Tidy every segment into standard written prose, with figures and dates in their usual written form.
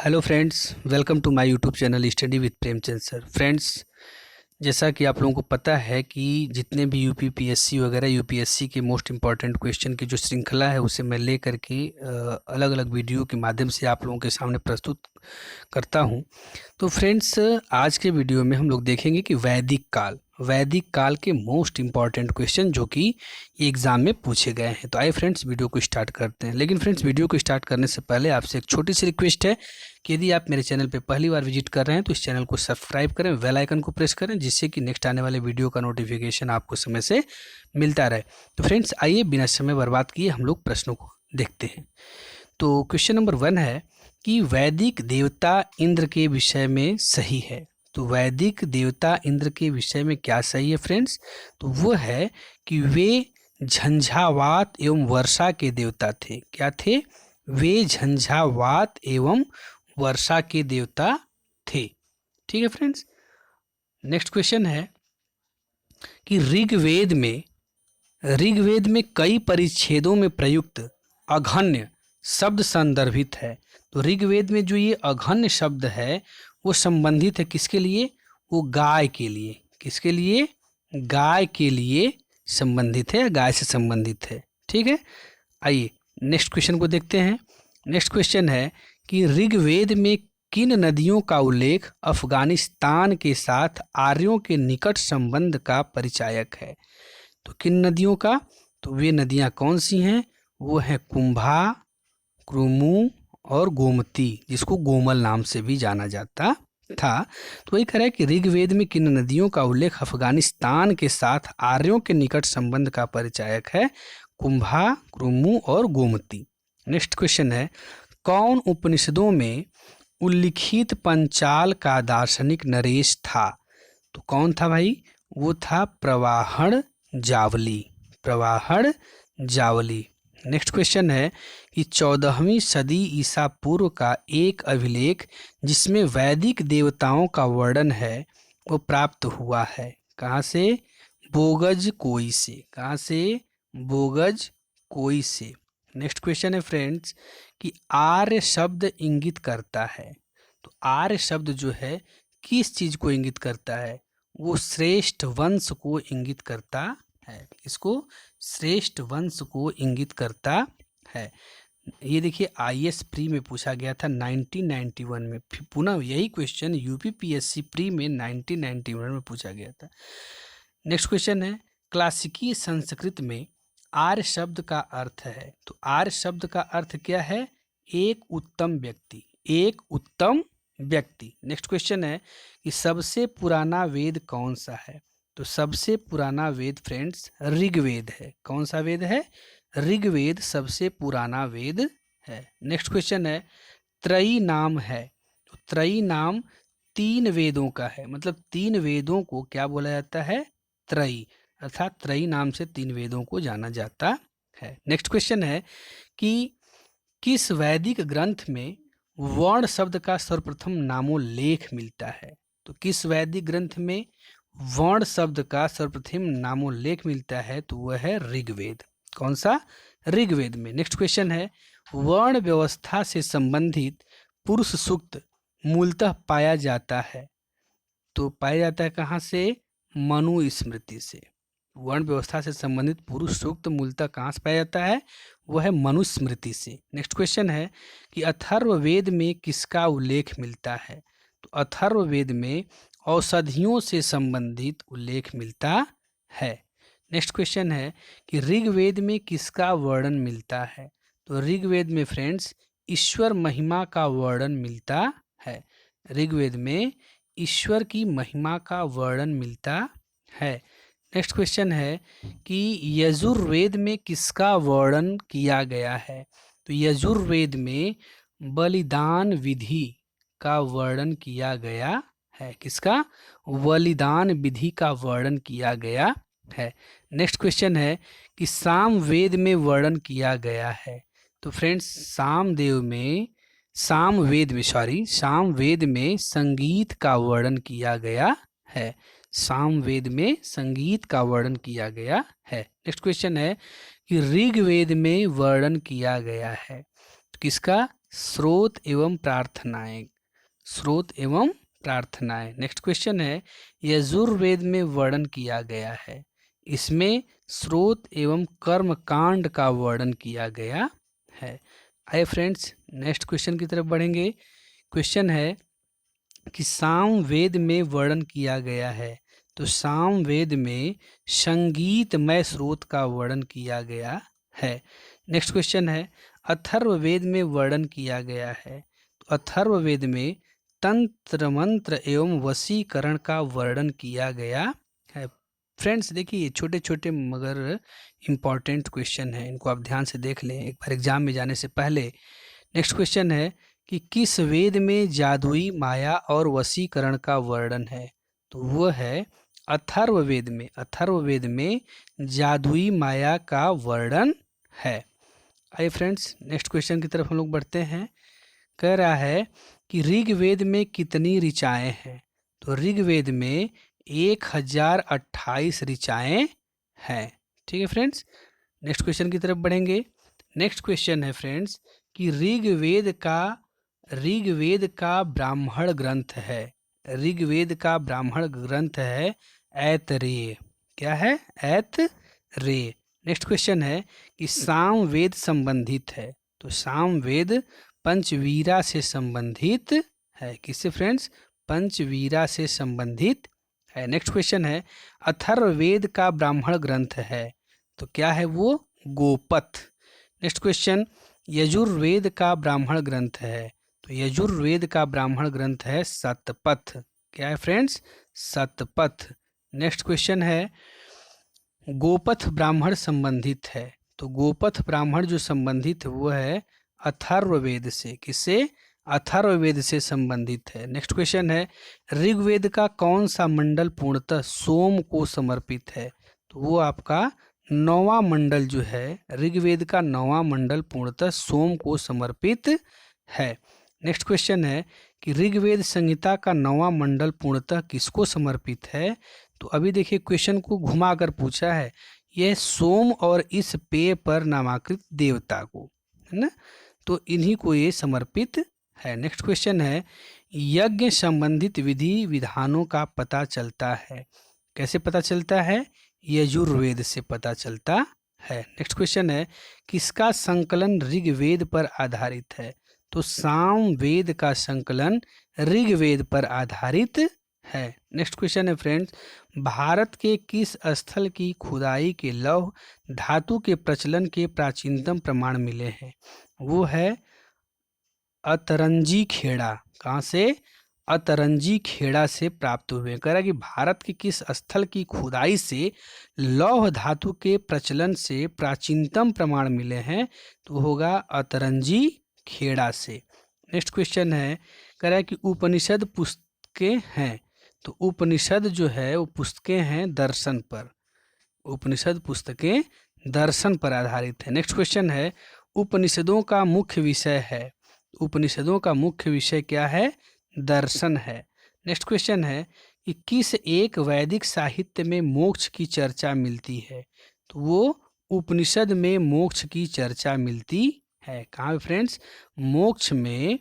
Hello friends, welcome to my YouTube channel study with Premchand sir. Friends, जैसा कि आप लोगों को पता है कि जितने भी यूपी पीएससी वगैरह यूपीएससी के मोस्ट इम्पॉर्टेंट क्वेश्चन की जो श्रृंखला है उसे मैं ले करके अलग अलग वीडियो के माध्यम से आप लोगों के सामने प्रस्तुत करता हूं। तो फ्रेंड्स, आज के वीडियो में हम लोग देखेंगे कि वैदिक काल के मोस्ट इम्पॉर्टेंट क्वेश्चन जो कि एग्ज़ाम में पूछे गए हैं। तो आइए फ्रेंड्स, वीडियो को स्टार्ट करते हैं। लेकिन फ्रेंड्स, वीडियो को स्टार्ट करने से पहले आपसे एक छोटी सी रिक्वेस्ट है कि यदि आप मेरे चैनल पे पहली बार विजिट कर रहे हैं तो इस चैनल को सब्सक्राइब करें, बेल आइकन को प्रेस करें, जिससे कि नेक्स्ट आने वाले वीडियो का नोटिफिकेशन आपको समय से मिलता रहे। तो फ्रेंड्स, आइए बिना समय बर्बाद किए हम लोग प्रश्नों को देखते हैं। तो क्वेश्चन नंबर 1 है कि वैदिक देवता इंद्र के विषय में सही है। तो वैदिक देवता इंद्र के विषय में क्या सही है फ्रेंड्स? तो वो है कि वे झंझावात एवं वर्षा के देवता थे। क्या थे? वे झंझावात एवं वर्षा के देवता थे। ठीक है फ्रेंड्स। नेक्स्ट क्वेश्चन है कि ऋग्वेद में कई परिच्छेदों में प्रयुक्त अघन्य शब्द संदर्भित है। तो ऋग्वेद में जो ये अघन्य शब्द है वो संबंधित है किसके लिए? वो गाय के लिए। किसके लिए? गाय के लिए संबंधित है, गाय से संबंधित है। ठीक है। आइए नेक्स्ट क्वेश्चन को देखते हैं। नेक्स्ट क्वेश्चन है कि ऋग्वेद में किन नदियों का उल्लेख अफगानिस्तान के साथ आर्यों के निकट संबंध का परिचायक है? तो किन नदियों का? तो वे नदियां कौन सी हैं? वो है कुंभा, क्रुमु और गोमती, जिसको गोमल नाम से भी जाना जाता था। तो वही कह रहा है कि ऋग्वेद में किन नदियों का उल्लेख अफगानिस्तान के साथ आर्यों के निकट संबंध का परिचायक है? कुंभा, क्रुमु और गोमती। नेक्स्ट क्वेश्चन है, कौन उपनिषदों में उल्लिखित पंचाल का दार्शनिक नरेश था? तो कौन था भाई? वो था प्रवाहण जावली। प्रवाहण जावली। नेक्स्ट क्वेश्चन है कि 14वीं सदी ईसा पूर्व का एक अभिलेख जिसमें वैदिक देवताओं का वर्णन है वो प्राप्त हुआ है कहाँ से? बोगज कोई से। कहाँ से? बोगज कोई से। नेक्स्ट क्वेश्चन है फ्रेंड्स कि आर्य शब्द इंगित करता है। तो आर्य शब्द जो है किस चीज को इंगित करता है? वो श्रेष्ठ वंश को इंगित करता है। इसको श्रेष्ठ वंश को इंगित करता है। ये देखिए, आईएएस प्री में पूछा गया था 1991 में। पुनः यही क्वेश्चन यूपी पीएससी प्री में 1991 में पूछा गया था। नेक्स्ट क्वेश्चन है, क्लासिकी संस्कृत में आर्य शब्द का अर्थ है। तो आर्य शब्द का अर्थ क्या है? एक उत्तम व्यक्ति। एक उत्तम व्यक्ति। नेक्स्ट क्वेश्चन है कि सबसे पुराना वेद कौन सा है? तो सबसे पुराना वेद फ्रेंड्स ऋग्वेद है। कौन सा वेद है? ऋग्वेद सबसे पुराना वेद है। नेक्स्ट क्वेश्चन है, त्रयी नाम है। तो त्रयी नाम 3 वेदों का है। मतलब 3 वेदों को क्या बोला जाता है? त्रयी। अर्थात त्रयी नाम से 3 वेदों को जाना जाता है। नेक्स्ट क्वेश्चन है कि किस वैदिक ग्रंथ में वर्ण शब्द का सर्वप्रथम नामोल्लेख मिलता है? तो किस वैदिक ग्रंथ में वर्ण शब्द का सर्वप्रथम नामोल्लेख मिलता है? तो वह है ऋग्वेद। कौन सा? ऋग्वेद में। नेक्स्ट क्वेश्चन है, वर्ण व्यवस्था से संबंधित पुरुष सूक्त मूलतः पाया जाता है। तो पाया जाता है कहाँ से? मनुस्मृति से। वर्ण व्यवस्था से संबंधित पुरुष सूक्त मूलतः कहाँ से पाया जाता है? वह है मनुस्मृति से। नेक्स्ट क्वेश्चन है कि अथर्ववेद में किसका उल्लेख मिलता है? तो अथर्ववेद में औषधियों से संबंधित उल्लेख मिलता है। नेक्स्ट क्वेश्चन है कि ऋग्वेद में किसका वर्णन मिलता है? तो ऋग्वेद में फ्रेंड्स ईश्वर महिमा का वर्णन मिलता है। ऋग्वेद में ईश्वर की महिमा का वर्णन मिलता है। नेक्स्ट क्वेश्चन है कि यजुर्वेद में किसका वर्णन किया गया है? तो यजुर्वेद में बलिदान विधि का वर्णन किया गया है। किसका? बलिदान विधि का वर्णन किया गया है। नेक्स्ट क्वेश्चन है कि सामवेद में वर्णन किया गया है। तो फ्रेंड्स सामवेद में संगीत का वर्णन किया गया है। सामवेद में संगीत का वर्णन किया गया है। नेक्स्ट क्वेश्चन है कि ऋग्वेद में वर्णन किया गया है। तो किसका? स्रोत एवं प्रार्थनाएं। स्रोत एवं प्रार्थनाएं। नेक्स्ट क्वेश्चन है, यजुर्वेद में वर्णन किया गया है, इसमें स्रोत एवं कर्म कांड का वर्णन किया गया है। आइए फ्रेंड्स नेक्स्ट क्वेश्चन की तरफ बढ़ेंगे। क्वेश्चन है कि सामवेद में वर्णन किया गया है, तो सामवेद में संगीतमय स्रोत का वर्णन किया गया है। नेक्स्ट क्वेश्चन है, अथर्ववेद में वर्णन किया गया है, तो अथर्ववेद में तंत्र मंत्र एवं वशीकरण का वर्णन किया गया है। फ्रेंड्स देखिए छोटे छोटे मगर इम्पॉर्टेंट क्वेश्चन है, इनको आप ध्यान से देख लें एक बार एग्जाम में जाने से पहले। नेक्स्ट क्वेश्चन है कि किस वेद में जादुई माया और वशीकरण का वर्णन है, तो वो है अथर्ववेद में। अथर्ववेद में जादुई माया का वर्णन है। आइए फ्रेंड्स नेक्स्ट क्वेश्चन की तरफ हम लोग बढ़ते हैं। कह रहा है कि ऋग्वेद में कितनी ऋचाएं हैं, तो ऋग्वेद में 1028 ऋचाएं हैं। ठीक है फ्रेंड्स, नेक्स्ट क्वेश्चन की तरफ बढ़ेंगे। नेक्स्ट क्वेश्चन है फ्रेंड्स कि ऋग्वेद का ब्राह्मण ग्रंथ है, ऋग्वेद का ब्राह्मण ग्रंथ है ऐतरेय। क्या है? ऐतरेय। नेक्स्ट क्वेश्चन है कि सामवेद संबंधित है, तो सामवेद पंचवीरा से संबंधित है। किससे फ्रेंड्स? पंचवीरा से संबंधित है। नेक्स्ट क्वेश्चन है अथर्ववेद का ब्राह्मण ग्रंथ है, तो क्या है वो? गोपथ। नेक्स्ट क्वेश्चन, यजुर्वेद का ब्राह्मण ग्रंथ है, तो यजुर्वेद का ब्राह्मण ग्रंथ है शतपथ। क्या है फ्रेंड्स? शतपथ। नेक्स्ट क्वेश्चन है गोपथ ब्राह्मण संबंधित है, तो गोपथ ब्राह्मण जो संबंधित है वो है अथर्ववेद से। किससे? अथर्ववेद से संबंधित है। नेक्स्ट क्वेश्चन है ऋग्वेद का कौन सा मंडल पूर्णतः सोम को समर्पित है, तो वो आपका 9वां मंडल जो है, ऋग्वेद का 9वां मंडल पूर्णतः सोम को समर्पित है। नेक्स्ट क्वेश्चन है कि ऋग्वेद संहिता का 9वां मंडल पूर्णतः किसको समर्पित है, तो अभी देखिए क्वेश्चन को घुमा कर पूछा है, यह सोम और इस पेय पर नामांकित देवता को, है ना, तो इन्हीं को ये समर्पित है। नेक्स्ट क्वेश्चन है यज्ञ संबंधित विधि विधानों का पता चलता है, कैसे पता चलता है? यजुर्वेद से पता चलता है। नेक्स्ट क्वेश्चन है किसका संकलन ऋग्वेद पर आधारित है, तो सामवेद का संकलन ऋग्वेद पर आधारित है। नेक्स्ट क्वेश्चन है फ्रेंड्स, भारत के किस स्थल की खुदाई के लौह धातु के प्रचलन के प्राचीनतम प्रमाण मिले हैं, वो है अतरंजी खेड़ा। कहाँ से? अतरंजी खेड़ा से प्राप्त हुए। कह रहा है कि भारत के किस स्थल की खुदाई से लौह धातु के प्रचलन से प्राचीनतम प्रमाण मिले हैं, तो होगा अतरंजी खेड़ा से। नेक्स्ट क्वेश्चन है, कह रहा है कि उपनिषद पुस्तकें हैं, तो उपनिषद जो है वो पुस्तकें हैं दर्शन पर, उपनिषद पुस्तकें दर्शन पर आधारित है। नेक्स्ट क्वेश्चन है उपनिषदों का मुख्य विषय है, उपनिषदों का मुख्य विषय क्या है? दर्शन है। नेक्स्ट क्वेश्चन है कि किस एक वैदिक साहित्य में मोक्ष की चर्चा मिलती है, तो वो उपनिषद में मोक्ष की चर्चा मिलती है। कहाँ फ्रेंड्स? मोक्ष में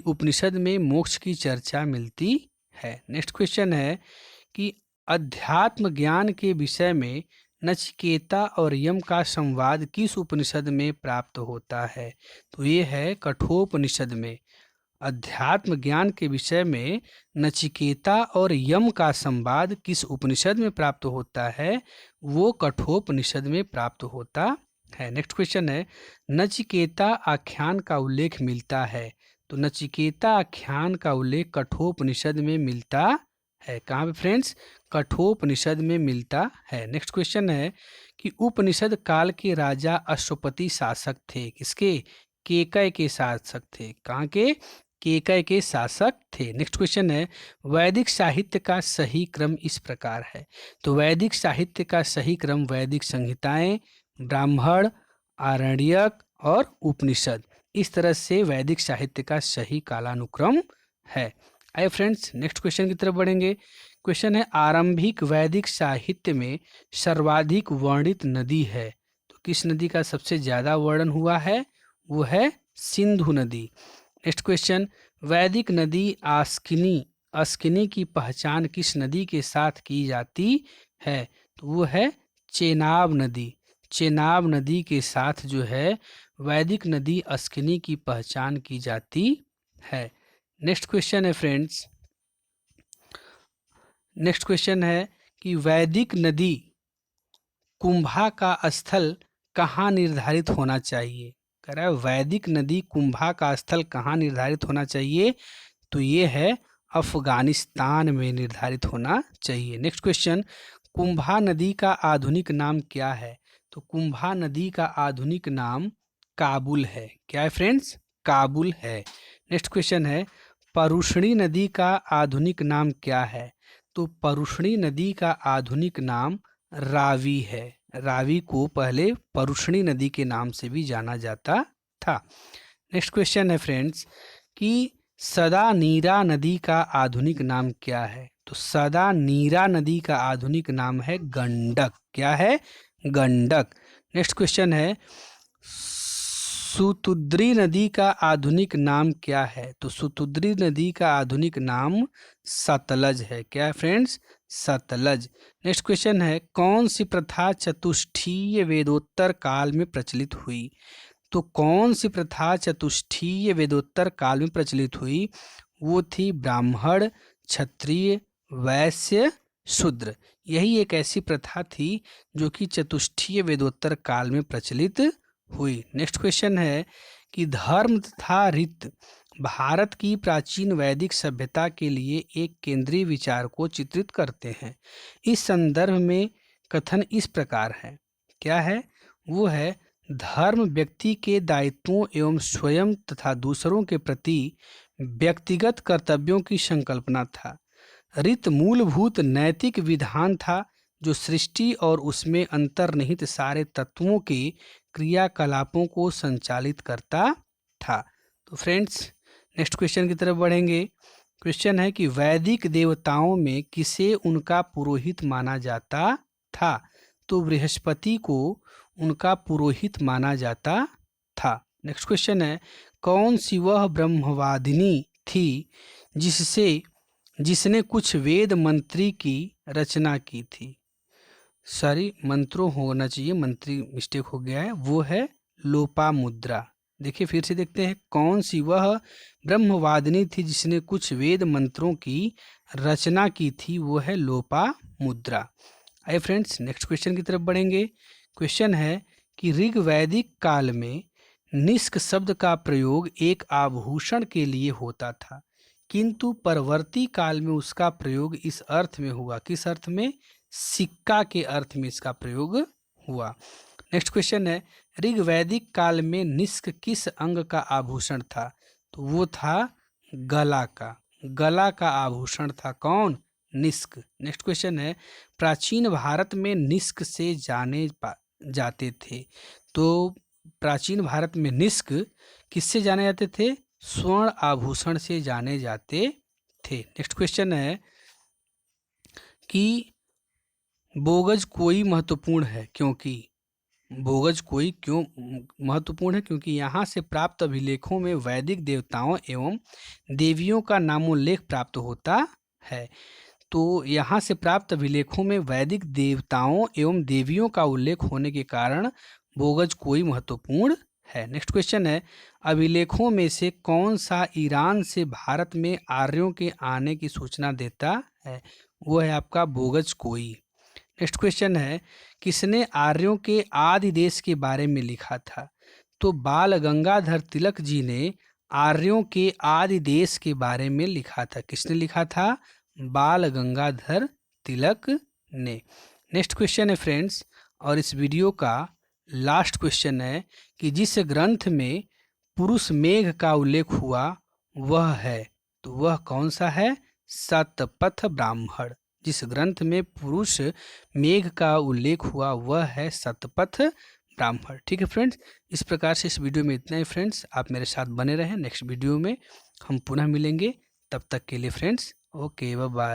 उपनिषद में मोक्ष की चर्चा मिलती है। नेक्स्ट क्वेश्चन है कि अध्यात्म ज्ञान के विषय में नचिकेता और यम का संवाद किस उपनिषद में प्राप्त होता है, तो ये है कठोपनिषद में। अध्यात्म ज्ञान के विषय में नचिकेता और यम का संवाद किस उपनिषद में प्राप्त होता है, वो कठोपनिषद में प्राप्त होता है। नेक्स्ट क्वेश्चन है नचिकेता आख्यान का उल्लेख मिलता है, तो नचिकेता आख्यान का उल्लेख कठोपनिषद में मिलता है। कहाँ पे फ्रेंड्स? कठोपनिषद में मिलता है। नेक्स्ट क्वेश्चन है कि उपनिषद काल के राजा अश्वपति शासक थे, किसके? केकय के शासक थे। कहाँ के? केकय के शासक थे। नेक्स्ट क्वेश्चन है वैदिक साहित्य का सही क्रम इस प्रकार है, तो वैदिक साहित्य का सही क्रम वैदिक संहिताएं, ब्राह्मण, आरण्यक और उपनिषद, इस तरह से वैदिक साहित्य का सही कालानुक्रम है। आइए फ्रेंड्स नेक्स्ट क्वेश्चन की तरफ बढ़ेंगे। क्वेश्चन है आरंभिक वैदिक साहित्य में सर्वाधिक वर्णित नदी है, तो किस नदी का सबसे ज्यादा वर्णन हुआ है, वो है सिंधु नदी। नेक्स्ट क्वेश्चन, वैदिक नदी अस्किनी की पहचान किस नदी के साथ की जाती है? तो वो है चेनाब नदी। चेनाब नदी के साथ जो है वैदिक नदी अस्किनी की पहचान की जाती है। नेक्स्ट क्वेश्चन है फ्रेंड्स, नेक्स्ट क्वेश्चन है कि वैदिक नदी कुंभा का स्थल कहाँ निर्धारित होना चाहिए? कह रहा है वैदिक नदी कुंभा का स्थल कहाँ निर्धारित होना चाहिए? तो ये है अफगानिस्तान में निर्धारित होना चाहिए। नेक्स्ट क्वेश्चन, कुंभा नदी का आधुनिक नाम क्या है? तो कुंभा नदी का आधुनिक नाम काबुल है। क्या है फ्रेंड्स? काबुल है। नेक्स्ट क्वेश्चन है, परुष्णी नदी का आधुनिक नाम क्या है? तो परुष्णी नदी का आधुनिक नाम रावी है। रावी को पहले परुष्णी नदी के नाम से भी जाना जाता था। नेक्स्ट क्वेश्चन है फ्रेंड्स कि सदा नीरा नदी का आधुनिक नाम क्या है? तो सदा नीरा नदी का आधुनिक नाम है गंडक। क्या है? गंडक। नेक्स्ट क्वेश्चन है, सुतुद्री नदी का आधुनिक नाम क्या है? तो सुतुद्री नदी का आधुनिक नाम सतलज है। क्या है फ्रेंड्स? सतलज। नेक्स्ट क्वेश्चन है, कौन सी प्रथा चतुष्ठीय वेदोत्तर काल में प्रचलित हुई? तो कौन सी प्रथा चतुष्ठीय वेदोत्तर काल में प्रचलित हुई? वो थी ब्राह्मण, क्षत्रिय, वैश्य, शूद्र। यही एक ऐसी प्रथा थी जो कि चतुष्ठीय वेदोत्तर काल में प्रचलित हुई। नेक्स्ट क्वेश्चन है कि धर्म तथा रीत भारत की प्राचीन वैदिक सभ्यता के लिए एक केंद्रीय विचार को चित्रित करते हैं। इस संदर्भ में कथन इस प्रकार है। क्या है? वो है, धर्म व्यक्ति के दायित्वों एवं स्वयं तथा दूसरों के प्रति व्यक्तिगत कर्तव्यों की संकल्पना था। रीत मूलभूत नैतिक विधान था जो सृष्टि और उसमें अंतर्निहित सारे तत्वों के क्रियाकलापों को संचालित करता था। तो फ्रेंड्स नेक्स्ट क्वेश्चन की तरफ बढ़ेंगे। क्वेश्चन है कि वैदिक देवताओं में किसे उनका पुरोहित माना जाता था? तो बृहस्पति को उनका पुरोहित माना जाता था। नेक्स्ट क्वेश्चन है, कौन सी वह ब्रह्मवादिनी थी जिसने कुछ वेद मंत्री की रचना की थी? सॉरी, मंत्रों होना चाहिए, मंत्री मिस्टेक हो गया है। वो है लोपामुद्रा। देखिए फिर से देखते हैं, कौन सी वह ब्रह्मवादिनी थी जिसने कुछ वेद मंत्रों की रचना की थी? वो है लोपामुद्रा। आइए फ्रेंड्स नेक्स्ट क्वेश्चन की तरफ बढ़ेंगे। क्वेश्चन है कि ऋग्वैदिक काल में निष्क शब्द का प्रयोग एक आभूषण के लिए होता था, किंतु परवर्ती काल में उसका प्रयोग इस अर्थ में हुआ। किस अर्थ में? सिक्का के अर्थ में इसका प्रयोग हुआ। नेक्स्ट क्वेश्चन है, ऋग्वैदिक काल में निष्क किस अंग का आभूषण था? तो वो था गला का। गला का आभूषण था कौन? निष्क। नेक्स्ट क्वेश्चन है, प्राचीन भारत में निष्क से जाने जाते थे। तो प्राचीन भारत में निष्क किससे जाने जाते थे? स्वर्ण आभूषण से जाने जाते थे। नेक्स्ट क्वेश्चन है कि बोगज कोई महत्वपूर्ण है क्योंकि? बोगज कोई क्यों महत्वपूर्ण है? क्योंकि यहाँ से प्राप्त अभिलेखों में वैदिक देवताओं एवं देवियों का नामोल्लेख प्राप्त होता है। तो यहाँ से प्राप्त अभिलेखों में वैदिक देवताओं एवं देवियों का उल्लेख होने के कारण बोगज कोई महत्वपूर्ण है। नेक्स्ट क्वेश्चन है, अभिलेखों में से कौन सा ईरान से भारत में आर्यों के आने की सूचना देता है? वो है आपका बोगज कोई। नेक्स्ट क्वेश्चन है, किसने आर्यों के आदि देश के बारे में लिखा था? तो बाल गंगाधर तिलक जी ने आर्यों के आदि देश के बारे में लिखा था। किसने लिखा था? बाल गंगाधर तिलक ने। नेक्स्ट क्वेश्चन है फ्रेंड्स, और इस वीडियो का लास्ट क्वेश्चन है कि जिस ग्रंथ में पुरुष मेघ का उल्लेख हुआ वह है, तो वह कौन सा है? शतपथ ब्राह्मण। जिस ग्रंथ में पुरुष मेघ का उल्लेख हुआ वह है शतपथ ब्राह्मण। ठीक है फ्रेंड्स, इस प्रकार से इस वीडियो में इतना ही फ्रेंड्स। आप मेरे साथ बने रहें, नेक्स्ट वीडियो में हम पुनः मिलेंगे। तब तक के लिए फ्रेंड्स ओके, बाय बाय।